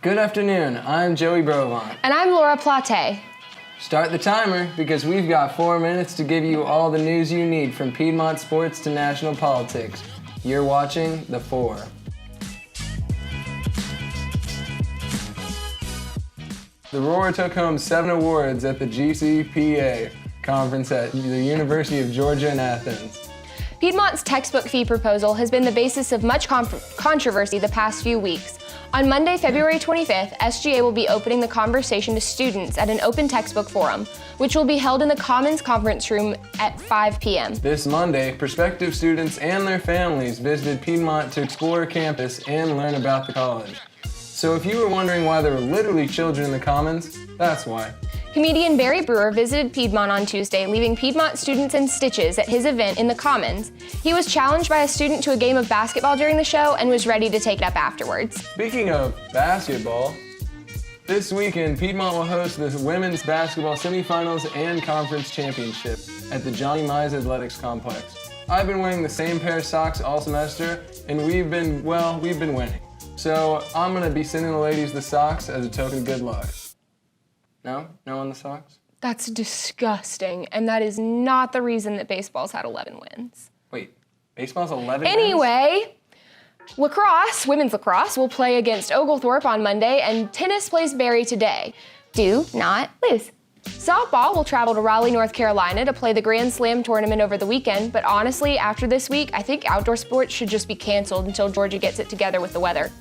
Good afternoon, I'm Joey Brovon. And I'm Laura Plate. Start the timer because we've got 4 minutes to give you all the news you need from Piedmont sports to national politics. You're watching The Four. The Roar took home 7 awards at the GCPA conference at the University of Georgia in Athens. Piedmont's textbook fee proposal has been the basis of much controversy the past few weeks. On Monday, February 25th, SGA will be opening the conversation to students at an open textbook forum, which will be held in the Commons Conference Room at 5 p.m. This Monday, prospective students and their families visited Piedmont to explore campus and learn about the college. So if you were wondering why there were literally children in the Commons, that's why. Comedian Barry Brewer visited Piedmont on Tuesday, leaving Piedmont students in stitches at his event in the Commons. He was challenged by a student to a game of basketball during the show and was ready to take it up afterwards. Speaking of basketball, this weekend Piedmont will host the women's basketball semifinals and conference championship at the Johnny Mize Athletics Complex. I've been wearing the same pair of socks all semester, and we've been winning. So I'm gonna be sending the ladies the socks as a token of good luck. No? No on the socks? That's disgusting, and that is not the reason that baseball's had 11 wins. Wait, baseball's 11 Anyway, lacrosse, women's lacrosse, will play against Oglethorpe on Monday, and tennis plays Barry today. Do not lose. Softball will travel to Raleigh, North Carolina to play the Grand Slam tournament over the weekend, but honestly, after this week, I think outdoor sports should just be canceled until Georgia gets it together with the weather.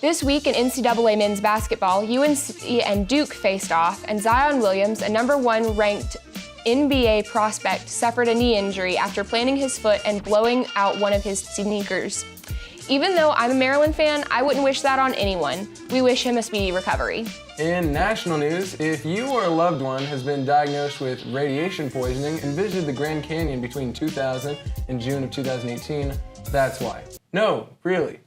This week in NCAA men's basketball, UNC and Duke faced off, and Zion Williams, a number 1 ranked NBA prospect, suffered a knee injury after planting his foot and blowing out one of his sneakers. Even though I'm a Maryland fan, I wouldn't wish that on anyone. We wish him a speedy recovery. In national news, if you or a loved one has been diagnosed with radiation poisoning and visited the Grand Canyon between 2000 and June of 2018, that's why. No, really.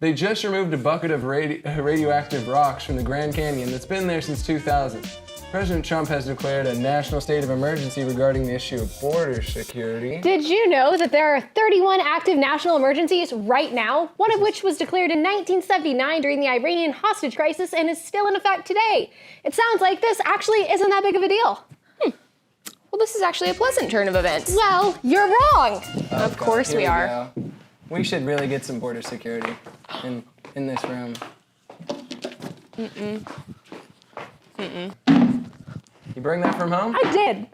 They just removed a bucket of radioactive rocks from the Grand Canyon that's been there since 2000. President Trump has declared a national state of emergency regarding the issue of border security. Did you know that there are 31 active national emergencies right now, one of which was declared in 1979 during the Iranian hostage crisis and is still in effect today? It sounds like this actually isn't that big of a deal. Well, this is actually a pleasant turn of events. Well, you're wrong. Of course we are. We should really get some border security in this room. You bring that from home? I did.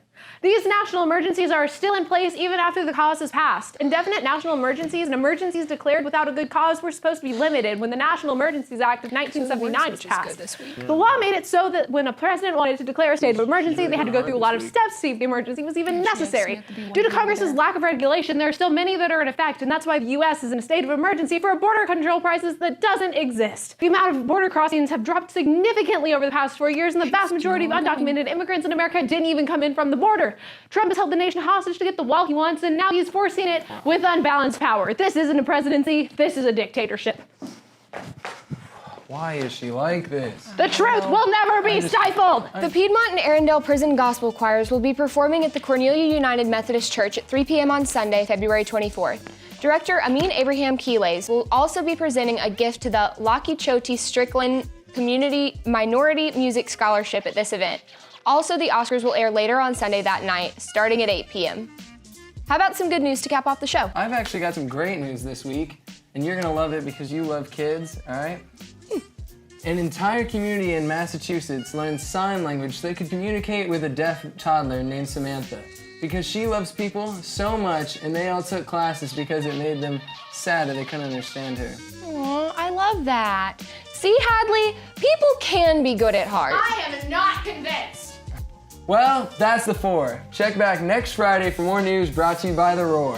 These national emergencies are still in place even after the cause has passed. Indefinite national emergencies and emergencies declared without a good cause were supposed to be limited when the National Emergencies Act of 1979 was passed. The law made it so that when a president wanted to declare a state of emergency, they had to go through a lot of steps to see if the emergency was even necessary. Due to Congress's lack of regulation, there are still many that are in effect, and that's why the U.S. is in a state of emergency for a border control crisis that doesn't exist. The amount of border crossings have dropped significantly over the past 4 years, and the vast majority of undocumented immigrants in America didn't even come in from the border. Trump has held the nation hostage to get the wall he wants, and now he's forcing it with unbalanced power. This isn't a presidency, this is a dictatorship. Why is she like this? The truth will never be stifled! The Piedmont and Arendelle Prison Gospel Choirs will be performing at the Cornelia United Methodist Church at 3 p.m. on Sunday, February 24th. Director Amin Abraham Keelays will also be presenting a gift to the Laki Choti Strickland Community Minority Music Scholarship at this event. Also, the Oscars will air later on Sunday that night, starting at 8 p.m. How about some good news to cap off the show? I've actually got some great news this week, and you're gonna love it because you love kids, all right? An entire community in Massachusetts learned sign language so they could communicate with a deaf toddler named Samantha because she loves people so much, and they all took classes because it made them sad that they couldn't understand her. Aw, I love that. See, Hadley, people can be good at heart. I am not convinced. Well, that's The Four. Check back next Friday for more news brought to you by The Roar.